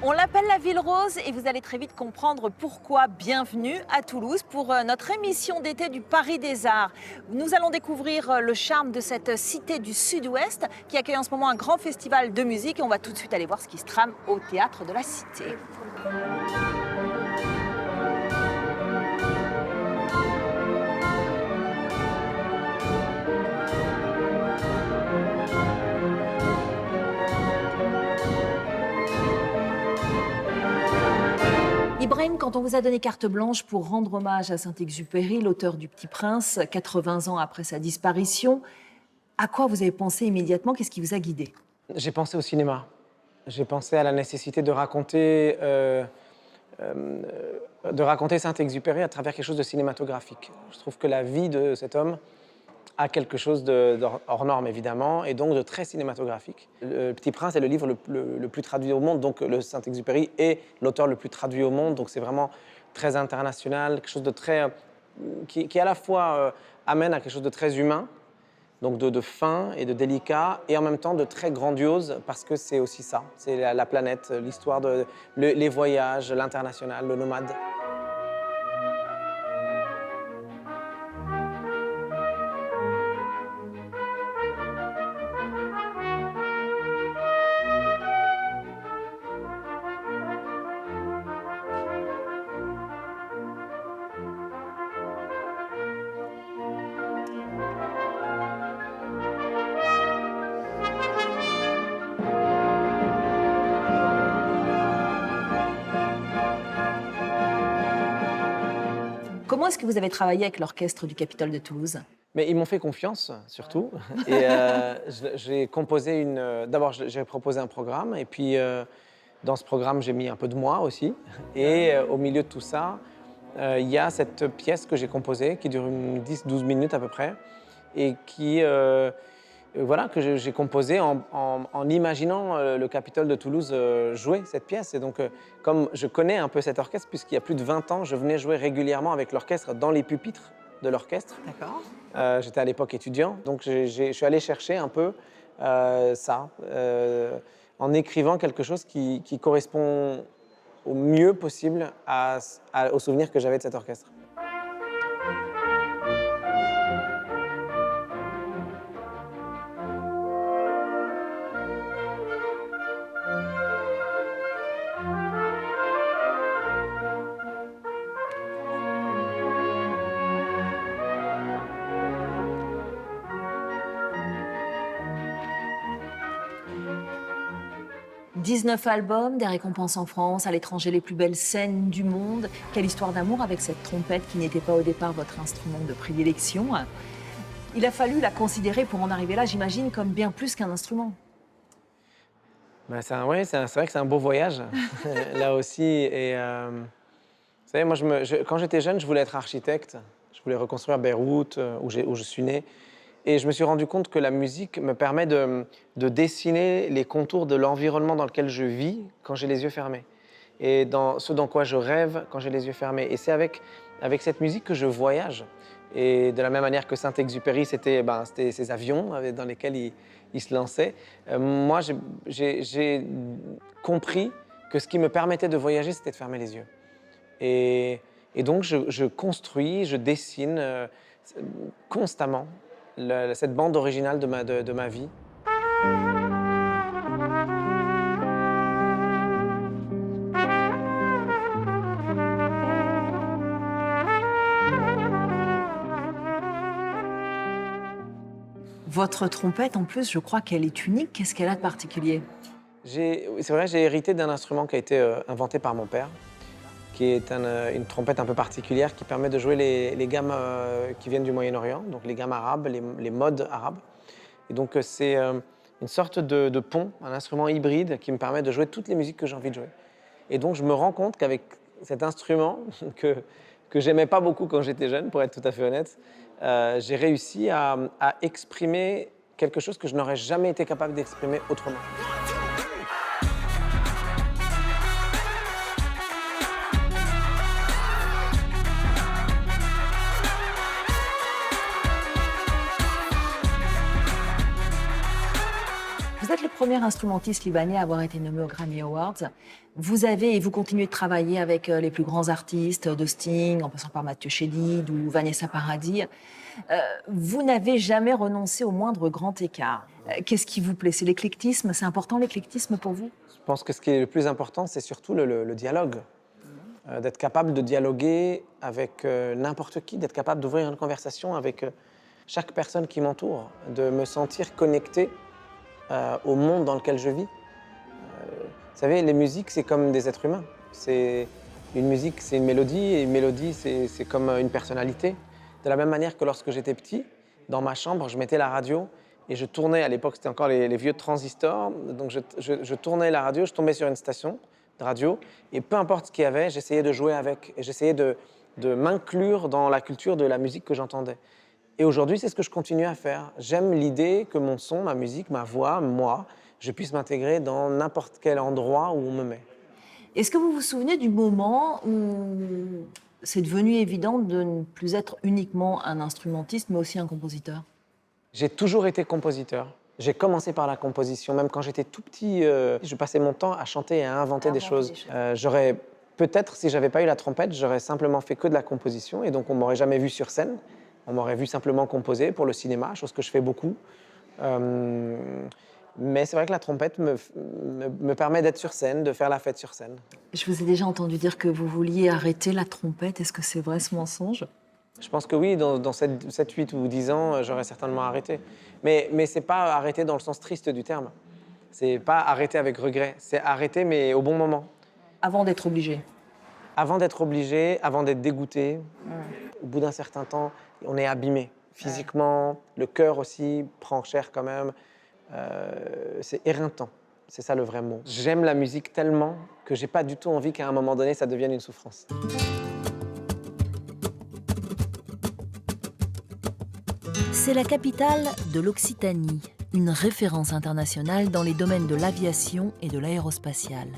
On l'appelle la Ville Rose et vous allez très vite comprendre pourquoi. Bienvenue à Toulouse pour notre émission d'été du Paris des Arts. Nous allons découvrir le charme de cette cité du Sud-Ouest qui accueille en ce moment un grand festival de musique et on va tout de suite aller voir ce qui se trame au théâtre de la Cité. Ibrahim, quand on vous a donné carte blanche pour rendre hommage à Saint-Exupéry, l'auteur du Petit Prince, 80 ans après sa disparition, à quoi vous avez pensé immédiatement? Qu'est-ce qui vous a guidé? J'ai pensé au cinéma. J'ai pensé à la nécessité de raconter Saint-Exupéry à travers quelque chose de cinématographique. Je trouve que la vie de cet homme a quelque chose hors norme, évidemment, et donc de très cinématographique. Le Petit Prince est le livre le plus traduit au monde, donc le Saint-Exupéry est l'auteur le plus traduit au monde, donc c'est vraiment très international, quelque chose de très... qui à la fois amène à quelque chose de très humain, donc de fin et de délicat, et en même temps de très grandiose, parce que c'est aussi ça, c'est la planète, l'histoire, les voyages, l'international, le nomade. Comment est-ce que vous avez travaillé avec l'orchestre du Capitole de Toulouse? Mais ils m'ont fait confiance, surtout. Et j'ai composé d'abord, j'ai proposé un programme, et puis dans ce programme, j'ai mis un peu de moi aussi. Et au milieu de tout ça, il y a cette pièce que j'ai composée, qui dure 10-12 minutes à peu près, et voilà, que j'ai composée en imaginant le Capitole de Toulouse jouer cette pièce. Et donc, comme je connais un peu cet orchestre, puisqu'il y a plus de 20 ans, je venais jouer régulièrement avec l'orchestre dans les pupitres de l'orchestre. D'accord. J'étais à l'époque étudiant, donc je suis allé chercher un peu ça, en écrivant quelque chose qui correspond au mieux possible au souvenir que j'avais de cet orchestre. 19 albums, des récompenses en France, à l'étranger, les plus belles scènes du monde. Quelle histoire d'amour avec cette trompette qui n'était pas au départ votre instrument de prédilection. Il a fallu la considérer pour en arriver là, j'imagine, comme bien plus qu'un instrument. Ben, c'est vrai que c'est un beau voyage, là aussi. Et vous savez, moi, quand j'étais jeune, je voulais être architecte. Je voulais reconstruire Beyrouth, où je suis né. Et je me suis rendu compte que la musique me permet de dessiner les contours de l'environnement dans lequel je vis quand j'ai les yeux fermés. Et ce dans quoi je rêve quand j'ai les yeux fermés. Et c'est avec cette musique que je voyage. Et de la même manière que Saint-Exupéry, c'était ces avions dans lesquels il se lançait. Moi, j'ai compris que ce qui me permettait de voyager, c'était de fermer les yeux. Et donc, je construis, je dessine constamment cette bande originale de ma vie. Votre trompette, en plus, je crois qu'elle est unique. Qu'est-ce qu'elle a de particulier? C'est vrai, j'ai hérité d'un instrument qui a été inventé par mon père. qui est une trompette un peu particulière qui permet de jouer les gammes qui viennent du Moyen-Orient, donc les gammes arabes, les modes arabes. Et donc c'est une sorte de pont, un instrument hybride qui me permet de jouer toutes les musiques que j'ai envie de jouer. Et donc je me rends compte qu'avec cet instrument que j'aimais pas beaucoup quand j'étais jeune, pour être tout à fait honnête, j'ai réussi à exprimer quelque chose que je n'aurais jamais été capable d'exprimer autrement. Vous êtes le premier instrumentiste libanais à avoir été nommé aux Grammy Awards. Vous avez et vous continuez de travailler avec les plus grands artistes, de Sting, en passant par Mathieu Chédid ou Vanessa Paradis. Vous n'avez jamais renoncé au moindre grand écart. Qu'est-ce qui vous plaît? C'est l'éclectisme? C'est important l'éclectisme pour vous? Je pense que ce qui est le plus important, c'est surtout le dialogue. D'être capable de dialoguer avec n'importe qui, d'être capable d'ouvrir une conversation avec chaque personne qui m'entoure, de me sentir connecté au monde dans lequel je vis. Vous savez, les musiques, c'est comme des êtres humains. Une musique, c'est une mélodie, et une mélodie, c'est comme une personnalité. De la même manière que lorsque j'étais petit, dans ma chambre, je mettais la radio et je tournais, à l'époque, c'était encore les vieux transistors, donc je tournais la radio, je tombais sur une station de radio, et peu importe ce qu'il y avait, j'essayais de jouer avec, et j'essayais de m'inclure dans la culture de la musique que j'entendais. Et aujourd'hui, c'est ce que je continue à faire. J'aime l'idée que mon son, ma musique, ma voix, moi, je puisse m'intégrer dans n'importe quel endroit où on me met. Est-ce que vous vous souvenez du moment où c'est devenu évident de ne plus être uniquement un instrumentiste, mais aussi un compositeur? J'ai toujours été compositeur. J'ai commencé par la composition. Même quand j'étais tout petit, je passais mon temps à chanter et à inventer des choses. J'aurais peut-être, si j'avais pas eu la trompette, j'aurais simplement fait que de la composition, et donc on m'aurait jamais vu sur scène. On m'aurait vu simplement composer pour le cinéma, chose que je fais beaucoup. Mais c'est vrai que la trompette me permet d'être sur scène, de faire la fête sur scène. Je vous ai déjà entendu dire que vous vouliez arrêter la trompette. Est-ce que c'est vrai ce mensonge? Je pense que oui, dans 7, 8 ou 10 ans, j'aurais certainement arrêté. Mais c'est pas arrêter dans le sens triste du terme. C'est pas arrêter avec regret. C'est arrêter, mais au bon moment. Avant d'être obligé? Avant d'être obligé, avant d'être dégoûté. Au bout d'un certain temps, on est abîmé. Physiquement, le cœur aussi prend cher quand même. C'est éreintant. C'est ça le vrai mot. J'aime la musique tellement que j'ai pas du tout envie qu'à un moment donné, ça devienne une souffrance. C'est la capitale de l'Occitanie, une référence internationale dans les domaines de l'aviation et de l'aérospatiale.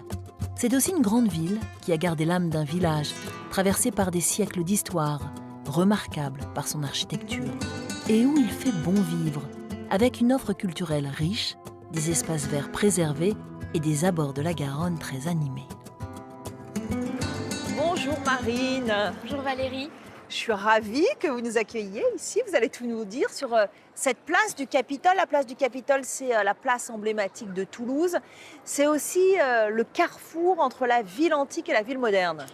C'est aussi une grande ville qui a gardé l'âme d'un village, traversé par des siècles d'histoire, remarquable par son architecture, et où il fait bon vivre, avec une offre culturelle riche, des espaces verts préservés et des abords de la Garonne très animés. Bonjour Marine. Bonjour Valérie. Je suis ravie que vous nous accueilliez ici. Vous allez tout nous dire sur cette place du Capitole. La place du Capitole, c'est la place emblématique de Toulouse. C'est aussi le carrefour entre la ville antique et la ville moderne.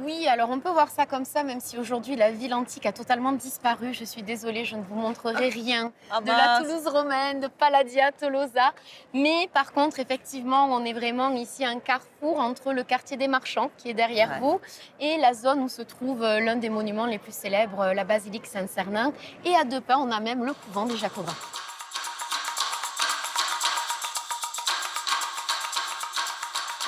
Oui, alors on peut voir ça comme ça, même si aujourd'hui la ville antique a totalement disparu. Je suis désolée, je ne vous montrerai rien de la Toulouse romaine, de Palladia, Tolosa. Mais par contre, effectivement, on est vraiment ici un carrefour entre le quartier des Marchands, qui est derrière vous, et la zone où se trouve l'un des monuments les plus célèbres, la basilique Saint-Cernin. Et à 2 pas, on a même le couvent des Jacobins.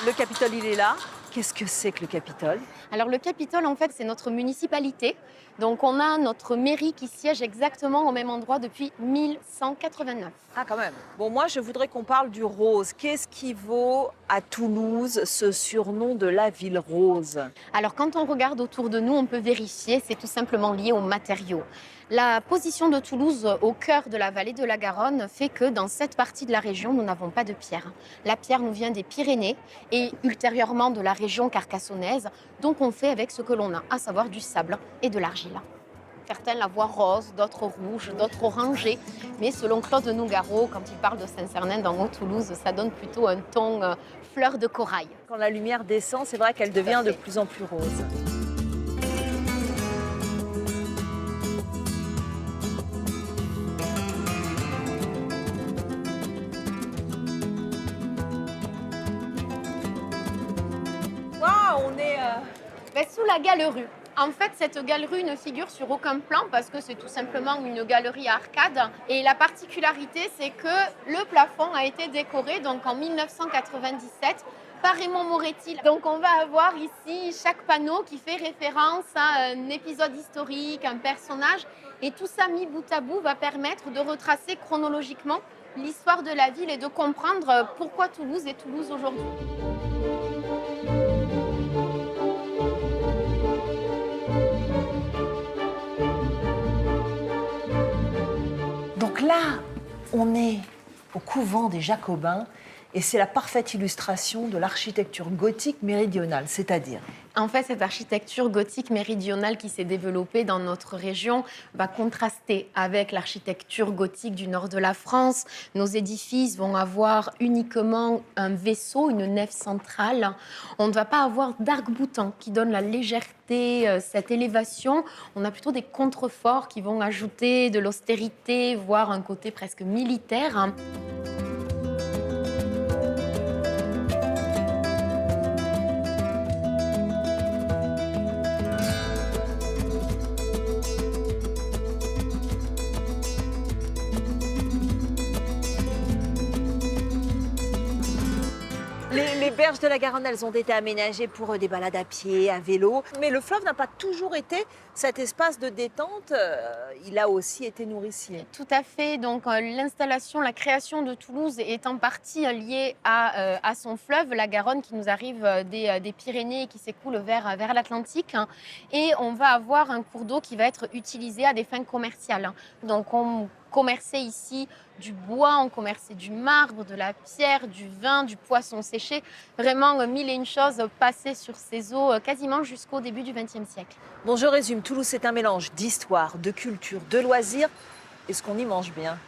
Le Capitole, il est là. Qu'est-ce que c'est que le Capitole? Alors le Capitole, en fait, c'est notre municipalité. Donc on a notre mairie qui siège exactement au même endroit depuis 1189. Ah, quand même. Bon, moi, je voudrais qu'on parle du rose. Qu'est-ce qui vaut à Toulouse ce surnom de la ville rose? Alors quand on regarde autour de nous, on peut vérifier, c'est tout simplement lié aux matériaux. La position de Toulouse au cœur de la vallée de la Garonne fait que dans cette partie de la région, nous n'avons pas de pierre. La pierre nous vient des Pyrénées et ultérieurement de la région carcassonnaise. Donc on fait avec ce que l'on a, à savoir du sable et de l'argile. Certains la voient rose, d'autres rouge, d'autres orangée. Mais selon Claude Nougaro, quand il parle de Saint-Cernin dans Haut-Toulouse, ça donne plutôt un ton fleur de corail. Quand la lumière descend, c'est vrai qu'elle devient de plus en plus rose. Sous la galerie. En fait, cette galerie ne figure sur aucun plan parce que c'est tout simplement une galerie à arcade. Et la particularité, c'est que le plafond a été décoré donc en 1997 par Raymond Moretti. Donc on va avoir ici chaque panneau qui fait référence à un épisode historique, un personnage. Et tout ça mis bout à bout va permettre de retracer chronologiquement l'histoire de la ville et de comprendre pourquoi Toulouse est Toulouse aujourd'hui. Donc là, on est au couvent des Jacobins et c'est la parfaite illustration de l'architecture gothique méridionale, c'est-à-dire... En fait, cette architecture gothique méridionale qui s'est développée dans notre région va contraster avec l'architecture gothique du nord de la France. Nos édifices vont avoir uniquement un vaisseau, une nef centrale. On ne va pas avoir d'arc-boutant qui donne la légèreté, cette élévation. On a plutôt des contreforts qui vont ajouter de l'austérité, voire un côté presque militaire. Les berges de la Garonne, elles ont été aménagées pour des balades à pied, à vélo. Mais le fleuve n'a pas toujours été cet espace de détente. Il a aussi été nourricier. Tout à fait. Donc l'installation, la création de Toulouse est en partie liée à son fleuve, la Garonne, qui nous arrive des Pyrénées et qui s'écoule vers l'Atlantique. Et on va avoir un cours d'eau qui va être utilisé à des fins commerciales. Donc on commerçait ici du bois, on commerçait du marbre, de la pierre, du vin, du poisson séché. Vraiment, mille et une choses passées sur ces eaux quasiment jusqu'au début du XXe siècle. Bon, je résume. Toulouse, c'est un mélange d'histoire, de culture, de loisirs. Est-ce qu'on y mange bien?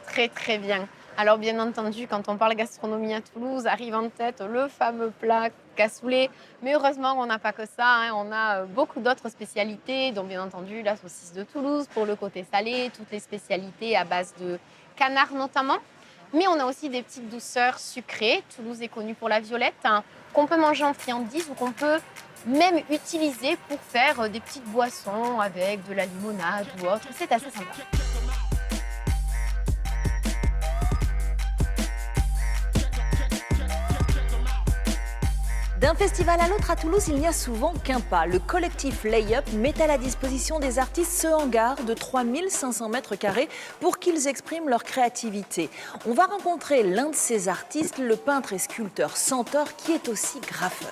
Très, très bien. Alors, bien entendu, quand on parle gastronomie à Toulouse, arrive en tête le fameux plat cassoulet. Mais heureusement, on n'a pas que ça. On a beaucoup d'autres spécialités, dont bien entendu la saucisse de Toulouse pour le côté salé, toutes les spécialités à base de canard notamment. Mais on a aussi des petites douceurs sucrées. Toulouse est connue pour la violette, qu'on peut manger en friandise ou qu'on peut même utiliser pour faire des petites boissons avec de la limonade ou autre. C'est assez sympa. D'un festival à l'autre à Toulouse, il n'y a souvent qu'un pas. Le collectif Layup met à la disposition des artistes ce hangar de 3500 mètres carrés pour qu'ils expriment leur créativité. On va rencontrer l'un de ces artistes, le peintre et sculpteur Centaure, qui est aussi graffeur.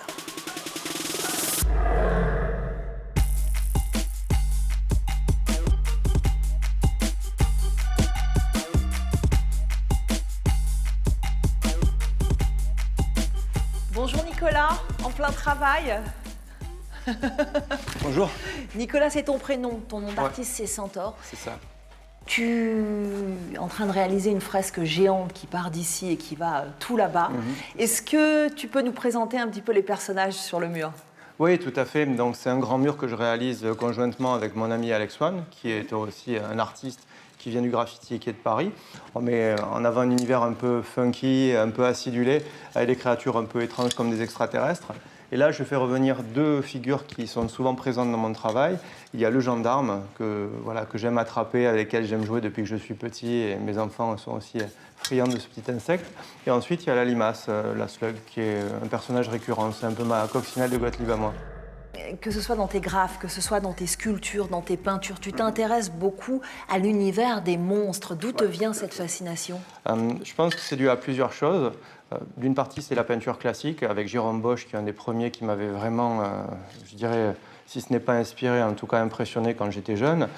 Bonjour Nicolas, en plein travail. Bonjour. Nicolas, c'est ton prénom, ton nom d'artiste c'est Centaure. C'est ça. Tu es en train de réaliser une fresque géante qui part d'ici et qui va tout là-bas. Est-ce que tu peux nous présenter un petit peu les personnages sur le mur? Oui, tout à fait. Donc, c'est un grand mur que je réalise conjointement avec mon ami Alex Swan, qui est aussi un artiste qui vient du graffiti et qui est de Paris. On met en avant un univers un peu funky, un peu acidulé, avec des créatures un peu étranges comme des extraterrestres. Et là, je fais revenir deux figures qui sont souvent présentes dans mon travail. Il y a le gendarme, que j'aime attraper, avec lequel j'aime jouer depuis que je suis petit, et mes enfants sont aussi friands de ce petit insecte. Et ensuite, il y a la limace, la slug, qui est un personnage récurrent. C'est un peu ma coccinelle de Gottlieb à moi. Que ce soit dans tes graphes, que ce soit dans tes sculptures, dans tes peintures, tu t'intéresses beaucoup à l'univers des monstres. D'où te vient cette fascination? Je pense que c'est dû à plusieurs choses. D'une partie, c'est la peinture classique, avec Jérôme Bosch, qui est un des premiers qui m'avait vraiment, je dirais, si ce n'est pas inspiré, en tout cas impressionné quand j'étais jeune.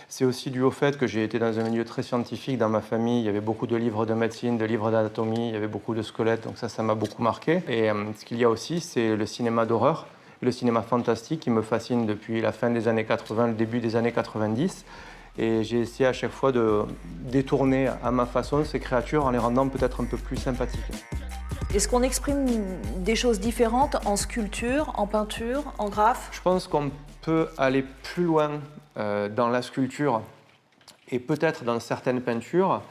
C'est aussi dû au fait que j'ai été dans un milieu très scientifique. Dans ma famille, il y avait beaucoup de livres de médecine, de livres d'anatomie, il y avait beaucoup de squelettes, donc ça m'a beaucoup marqué. Et ce qu'il y a aussi, c'est le cinéma d'horreur, le cinéma fantastique qui me fascine depuis la fin des années 80, le début des années 90. Et j'ai essayé à chaque fois de détourner à ma façon ces créatures en les rendant peut-être un peu plus sympathiques. Est-ce qu'on exprime des choses différentes en sculpture, en peinture, en graphe? Je pense qu'on peut aller plus loin dans la sculpture et peut-être dans certaines peintures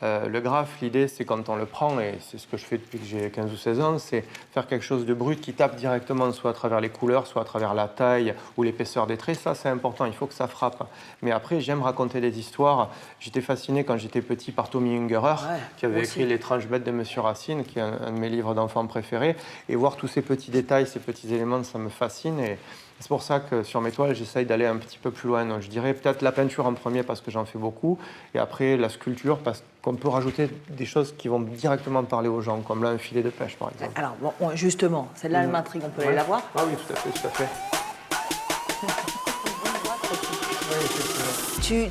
Le graphe, l'idée, c'est quand on le prend, et c'est ce que je fais depuis que j'ai 15 ou 16 ans, c'est faire quelque chose de brut qui tape directement, soit à travers les couleurs, soit à travers la taille ou l'épaisseur des traits. Ça, c'est important, il faut que ça frappe. Mais après, j'aime raconter des histoires. J'étais fasciné quand j'étais petit par Tommy Ungerer, qui avait écrit L'étrange bête de Monsieur Racine, qui est un de mes livres d'enfants préférés. Et voir tous ces petits détails, ces petits éléments, ça me fascine. Et c'est pour ça que sur mes toiles, j'essaye d'aller un petit peu plus loin. Donc, je dirais peut-être la peinture en premier parce que j'en fais beaucoup, et après la sculpture parce qu'on peut rajouter des choses qui vont directement parler aux gens, comme là un filet de pêche par exemple. Alors bon, justement, celle-là, elle m'intrigue, on peut aller la voir? Ah oui, tout à fait, tout à fait.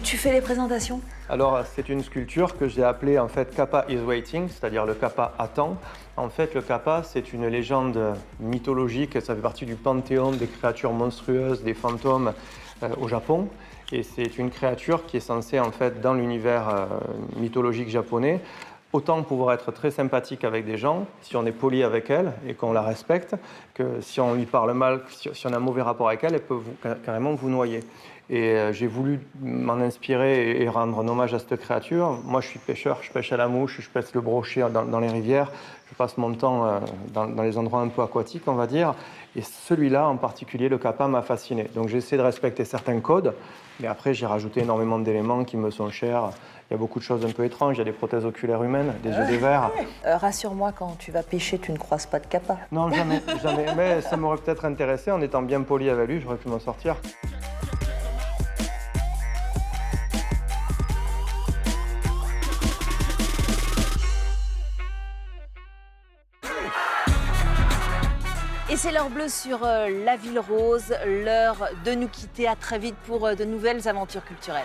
Tu fais les présentations? Alors, c'est une sculpture que j'ai appelée en fait Kappa is waiting, c'est-à-dire le kappa attend. En fait, le kappa, c'est une légende mythologique, ça fait partie du panthéon des créatures monstrueuses, des fantômes au Japon. Et c'est une créature qui est censée, en fait, dans l'univers mythologique japonais, autant pouvoir être très sympathique avec des gens, si on est poli avec elle et qu'on la respecte, que si on lui parle mal, si on a un mauvais rapport avec elle, elle peut carrément vous noyer. Et j'ai voulu m'en inspirer et rendre un hommage à cette créature. Moi, je suis pêcheur, je pêche à la mouche, je pêche le brochet dans les rivières. Je passe mon temps dans les endroits un peu aquatiques, on va dire. Et celui-là, en particulier, le kappa, m'a fasciné. Donc, j'essaie de respecter certains codes, mais après, j'ai rajouté énormément d'éléments qui me sont chers. Il y a beaucoup de choses un peu étranges. Il y a des prothèses oculaires humaines, des yeux de verre. Rassure-moi, quand tu vas pêcher, tu ne croises pas de kappa. Non, jamais, jamais. Mais ça m'aurait peut-être intéressé. En étant bien poli avec lui, j'aurais pu m'en sortir. Et c'est l'heure bleue sur La Ville Rose, l'heure de nous quitter. À très vite pour de nouvelles aventures culturelles.